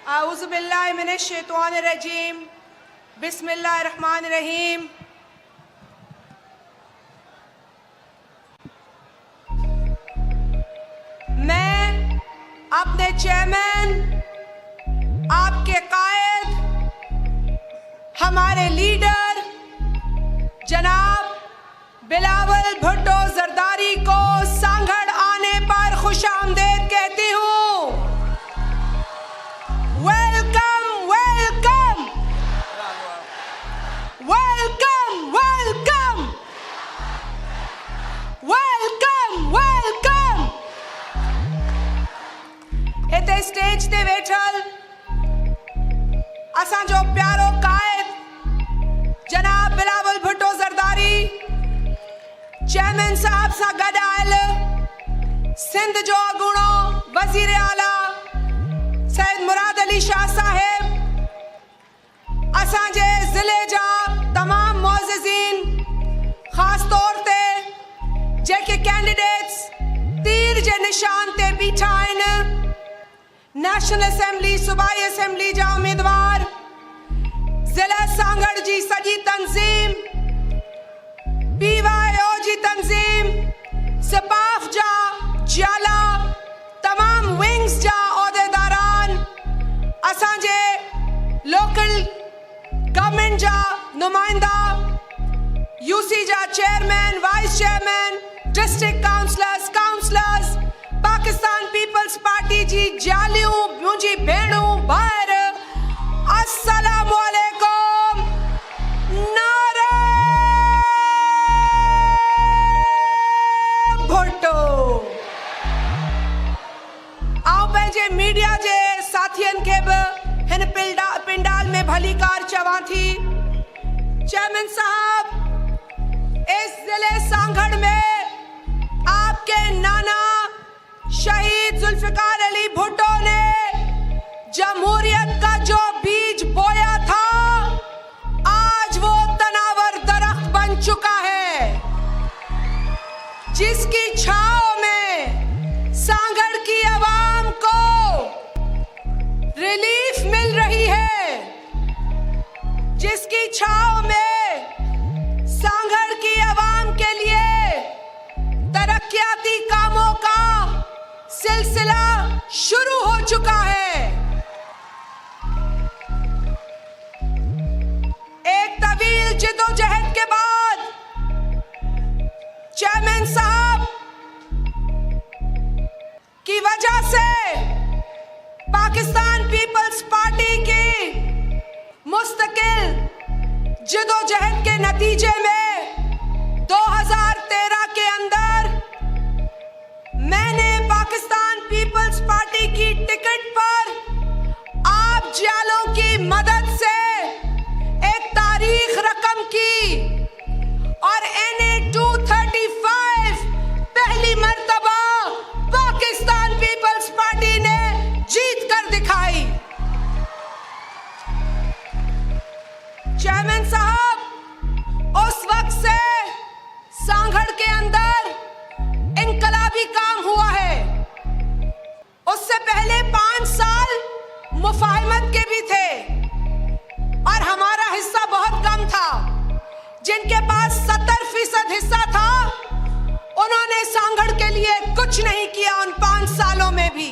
आऊज़ुबिल्लाहि मिनश्शैतानिर्रजीम बिस्मिल्लाहिर्रहमानिर्रहीम। मैं अपने चेयरमैन, आपके कायद, हमारे लीडर जनाब बिलावल भुट्टो जरदारी को सांगड़ आने पर खुशामदीद कहती हूँ। Welcome welcome welcome welcome welcome welcome. हिते स्टेज ते वेठल असांजो प्यारो कायद जनाब बिलावल भुट्टो जरदारी, चेयरमैन साहब सां गॾु आयल सिंध जो अॻूणो वज़ीर आला सैयद मुराद अली शाह साहिब, असांजे ज़िले जा तमाम मुअज़्ज़िज़ीन, ख़ास तौर ते जेके कैंडिडेट्स तीर जे निशान ते बीठा आहिनि, नेशनल असेंबली, सूबाई असेंबली जा उम्मीदवार, ज़िला सांगड़ जी सॼी तंज़ीम, PYO जी तंज़ीम, सिपाफ जा जाला, तमाम विंग्स जा उहदेदारान, असांजे लोकल गवर्नमेंट जा नुमाइंदा, UC जा chairman, vice chairman, district councillors, Pakistan peoples party जी जालियूं, मुंहिंजी भेणूं भाउर, अस्सलामु अलैकुम। नारे भुट्टो। आऊं पंहिंजे मीडिया जे साथियनि खे बि हिन पिंडाल में भलीकार चवां थी। चेयरमैन साहब, इस जिले सांगड़ में आपके नाना शहीद जुल्फिकार अली भुट्टो ने जमहूरियत का जो बीज बोया था, आज वो तनावर दरख्त बन चुका है, जिसकी छांव में सांगड़ की आवाम को रिलीफ मिल रही है, जिसकी छांव में सांगड़ की आवाम के लिए तरक्याती कामों का सिलसिला शुरू हो चुका है। एक तवील जिद्दोजहद के बाद चेयरमैन साहब की वजह से पाकिस्तान पीपल्स पार्टी की मुस्तकिल जिद्दोजहद के नतीजे में 2013 के अंदर मैंने पाकिस्तान पीपल्स पार्टी की टिकट पर आप जालों की मदद से एक तारीख रकम की और NA 235 पहली मर्तबा पाकिस्तान पीपल्स पार्टी ने जीत कर दिखाई। चेयरमैन साहब, उस वक्त से सांगड़ के अंदर इनकलाबी काम हुआ है। उससे पहले 5 साल मुफाहमत के भी थे और हमारा हिस्सा बहुत कम था। जिनके पास 70% हिस्सा था, उन्होंने सांगड़ के लिए कुछ नहीं किया उन 5 सालों में भी।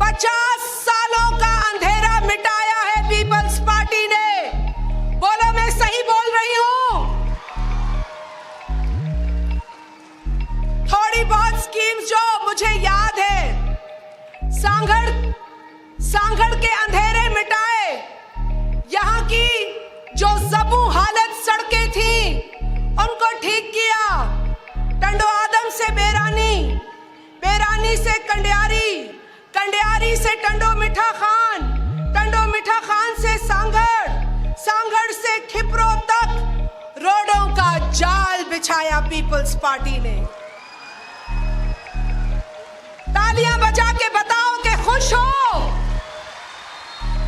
50 सालों का अंधेरा मिटाया है पीपल्स पार्टी ने। बोलो, मैं सही बोल रही हूं? थोड़ी बहुत स्कीम्स जो मुझे याद है, सांगड़ के अंधेरे मिटाए। यहाँ की जो ज़बू हालत सड़कें थी, उनको ठीक किया। टंडो आदम से बेरानी, बेरानी से कंडियारी, कंडियारी से टंडो मिठा खान, टंडो मिठा खान से सांगड़, सांगड़ से खिपरो तक रोडों का जाल बिछाया पीपल्स पार्टी ने। तालियां बजा के बताओ कि खुश हो?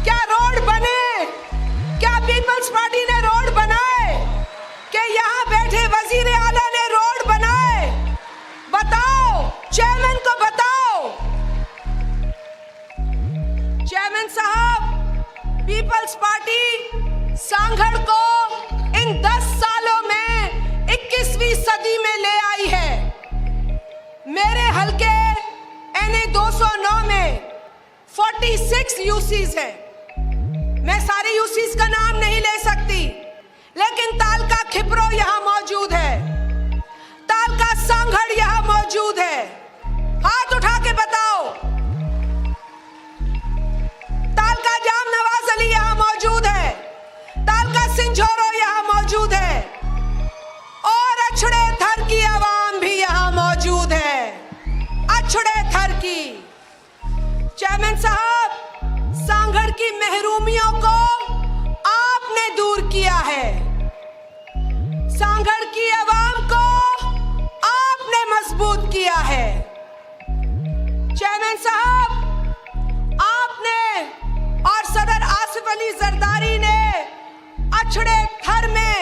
क्या रोड बने? क्या पीपल्स पार्टी ने रोड बनाए? कि यहाँ बैठे वजीर आला ने रोड बनाए? बताओ, चेयरमैन को बताओ। चेयरमैन साहब, पीपल्स पार्टी सांगड़ को इन 10 सालों में 21वीं सदी में ले आई है। मेरे हलके NA 209 में 46 यूसीज है। मैं सारे यूसीज का नाम नहीं ले सकती, लेकिन तालका खिपरो यहां मौजूद है, तालका सांगड़ यहां मौजूद है। हाथ उठा के बताओ। तालका जाम नवाज अली यहां मौजूद है, तालका सिंझोरो यहां मौजूद है, और अछड़े थर की आवाम भी यहां मौजूद है, अछड़े थर की। चेयरमैन साहब, सांगड़ की महरूमियों को आपने दूर किया है, सांगड़ की आवाम को आपने मजबूत किया है। चेयरमैन साहब, आपने और सदर आसिफ अली जरदारी ने अछड़े थर में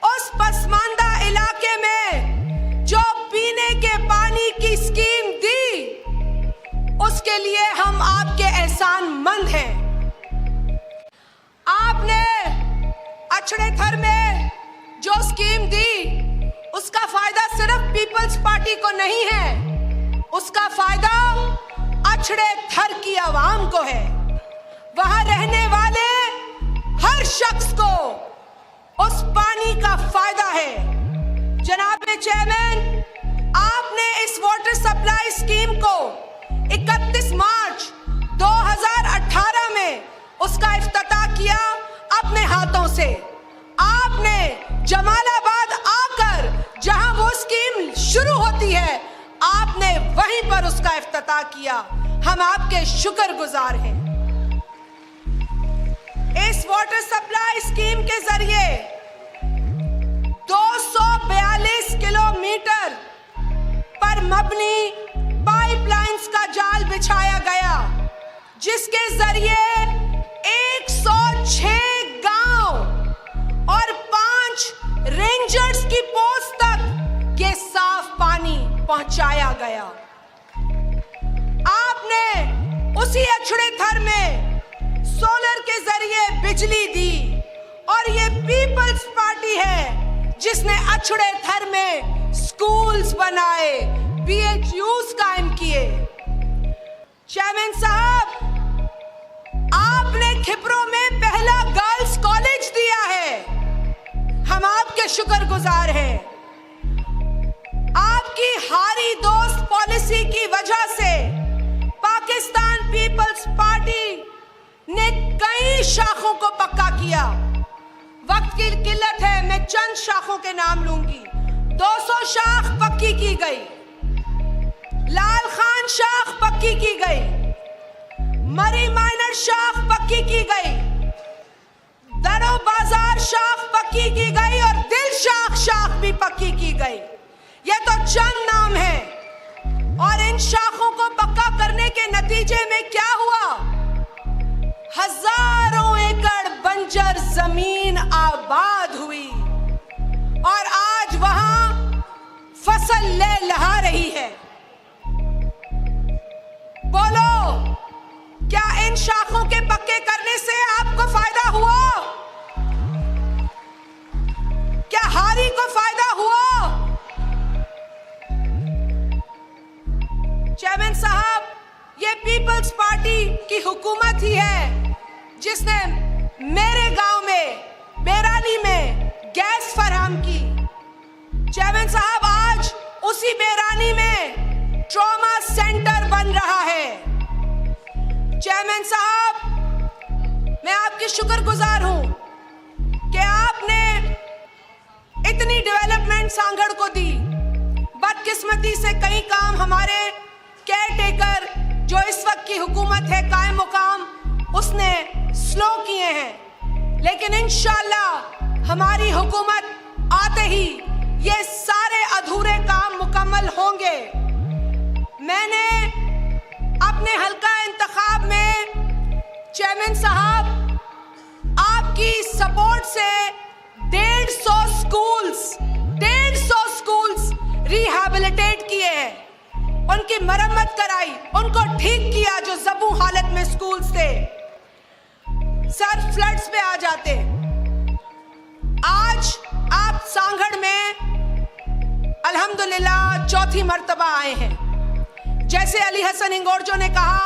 उस पसमानदा इलाके में जो पीने के पानी की स्कीम दी, उसके लिए हम आपके एहसानमंद हैं। आपने अछड़े थर में जो स्कीम दी, उसका फायदा सिर्फ पीपल्स पार्टी को नहीं है, उसका फायदा अछड़े थर की आवाम को है। वहां रहने वाले हर शख्स को उस पानी का फायदा है। जनाब चेयरमैन, आपने इस वाटर सप्लाई स्कीम को 31 मार्च 2018 में उसका इफ्तिताह किया अपने हाथों से। आपने जमालाबाद आकर जहां वो स्कीम शुरू होती है, आपने वहीं पर उसका इफ्तिताह किया। हम आपके शुक्रगुजार हैं। इस वाटर सप्लाई स्कीम के जरिए 242 किलोमीटर पर मबनी पाइपलाइंस का जाल बिछाया गया, जिसके जरिए 106 गांव और 5 रेंजर्स की पोस्ट तक ये साफ पानी पहुंचाया गया। आपने उसी अछड़े थर में सोलर के जरिए बिजली दी, और ये पीपल्स पार्टी है जिसने अछड़े थर में स्कूल्स बनाए, BHUs कायम किए। चेयरमैन साहब, आपने खिपरो में पहला गर्ल्स कॉलेज दिया है, हम आपके शुक्रगुजार हैं। आपकी हारी दोस्त पॉलिसी की वजह से पाकिस्तान पीपल्स पार्टी ने कई शाखों को पक्का किया। वक्त की किल्लत है, मैं चंद शाखों के नाम लूंगी। 200 शाख पक्की की गई, लाल खान शाख पक्की की गई, मरी माइनर शाख पक्की की गई, दरो बाजार शाख पक्की की गई, और दिल शाख भी पक्की की गई। ये तो चंद नाम है, और इन शाखों को पक्का करने के नतीजे में क्या हुआ? हजारों एकड़ बंजर जमीन आबाद हुई, और आज वहां फसल लहलहा रही है। बोलो, क्या इन शाखों के पक्के करने से आपको फायदा हुआ? क्या हारी को फायदा हुआ? चेयरमैन साहब, ये पीपल्स पार्टी की हुकूमत ही है जिसने मेरे गांव में, बेरानी में गैस फराहम की। चेयरमैन साहब, आज उसी बेरानी में ट्रॉमा सेंटर बन रहा है। चेयरमैन साहब, मैं आपकी शुक्रगुजार हूं कि आपने इतनी डेवलपमेंट सांगड़ को दी। बदकिस्मती से कई काम हमारे केयर टेकर जो इस वक्त की हुकूमत है कायम मुकाम, उसने स्लो किए हैं, लेकिन इंशाअल्लाह हमारी हुकूमत आते ही ये सारे अधूरे काम मुकम्मल होंगे। मैंने अपने हल्का इंतखाब में चेयरमैन साहब आपकी सपोर्ट से 150 स्कूल्स रिहैबिलिटेट किए हैं, उनकी मरम्मत कराई, उनको ठीक किया जो ज़बू हालत में स्कूल्स थे। फ्लड्स पे आ जाते। आज आप सांगड़ में अल्हम्दुलिल्लाह चौथी मर्तबा आए हैं। जैसे अली हसन इंगोरजो ने कहा,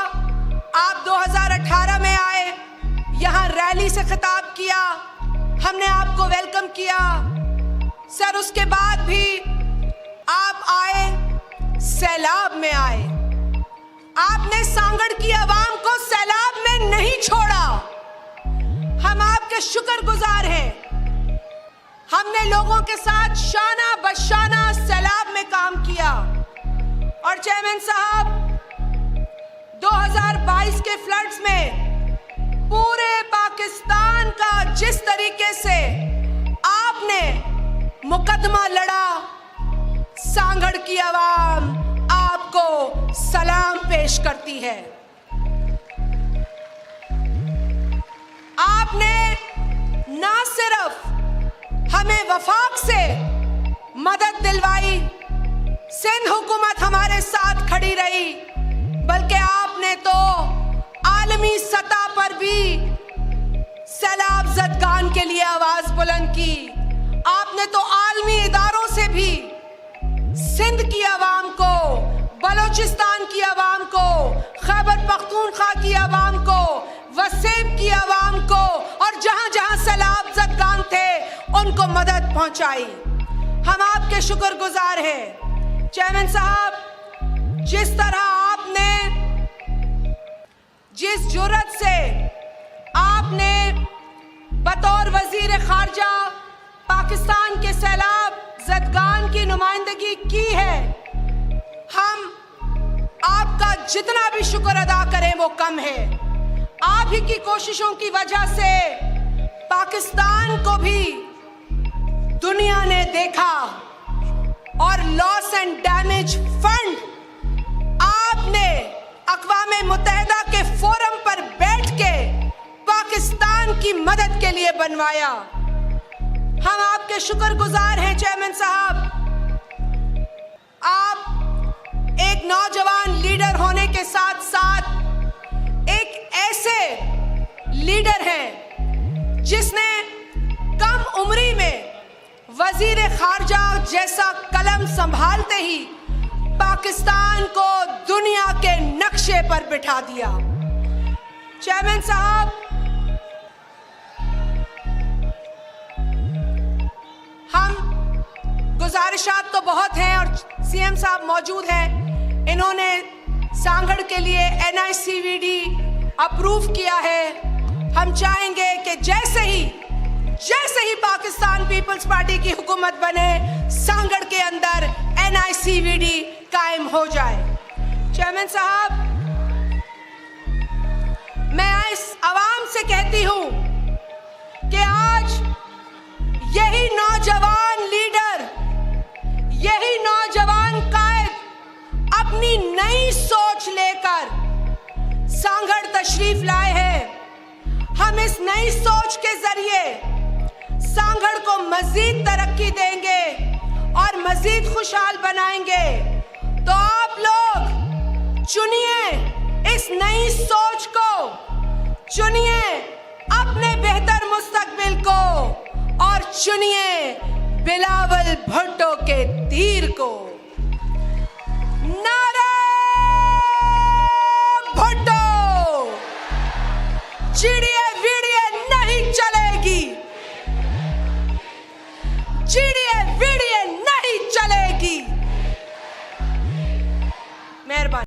आप 2018 में आए, यहाँ रैली से खिताब किया, हमने आपको वेलकम किया। सर उसके बाद भी आप आए, सैलाब में आए, आपने सांगड़ की आवाम को सैलाब में नहीं छोड़ा। हम आपके शुक्रगुजार हैं। हमने लोगों के साथ शाना बशाना सैलाब में काम किया। और चेयरमैन साहब, 2022 के फ्लड्स में पूरे पाकिस्तान का जिस तरीके से आपने मुकदमा लड़ा, सांगड़ की आवाम आपको सलाम पेश करती है। आपने ना सिर्फ हमें वफाक से मदद दिलवाई, सिंध हुकूमत हमारे साथ खड़ी रही, बल्कि आपने तो आलमी सतह पर भी सैलाब ज़दगान के लिए आवाज बुलंद की। आपने तो आलमी इदारों से भी सिंध की आवाम को, बलोचिस्तान की आवाम को, खैबर पख्तूनख्वा की आवाम को, वसेब की आवाम को और जहां जहां सैलाब ज़दगान थे उनको मदद पहुंचाई। हम आपके शुक्रगुजार हैं। चेयरमैन साहब, जिस तरह आपने, जिस जुर्रत से आपने बतौर वजीर खारजा पाकिस्तान के सैलाब ज़दगान की नुमाइंदगी की है, हम आपका जितना भी शुक्र अदा करें वो कम है। आप ही की कोशिशों की वजह से पाकिस्तान को भी दुनिया ने देखा और लॉस एंड डैमेज फंड आपने अक़वाम मुत्तहिदा के फोरम पर बैठ के पाकिस्तान की मदद के लिए बनवाया। हम आपके शुक्रगुजार हैं चेयरमैन साहब। आप एक नौजवान लीडर होने के साथ साथ एक ऐसे लीडर हैं जिसने कम उम्री में वजीर खारजा जैसा कलम संभालते ही पाकिस्तान को दुनिया के नक्शे पर बिठा दिया। चेयरमैन साहब, हम गुजारिशात तो बहुत हैं और सीएम साहब मौजूद हैं, इन्होंने सांगड़ के लिए NICVD अप्रूव किया है। हम चाहेंगे कि जैसे ही पाकिस्तान पीपल्स पार्टी की हुकूमत बने, सांगड़ के अंदर NICVD कायम हो जाए। चेयरमैन साहब, मैं इस आवाम से कहती हूं कि आज यही नौजवान लीडर, यही नौजवान कायद अपनी नई सोच लेकर सांगड़ तशरीफ लाए हैं। हम इस नई सोच के जरिए सांगड़ को मजीद तरक्की देंगे और मजीद खुशहाल बनाएंगे। तो आप लोग चुनिए इस नई सोच को, चुनिए अपने बेहतर मुस्तकबिल को और चुनिए बिलावल भुट्टो के तीर को। नारे भुट्टो, चिड़िए विड़िए नहीं चलेगी। चिड़िया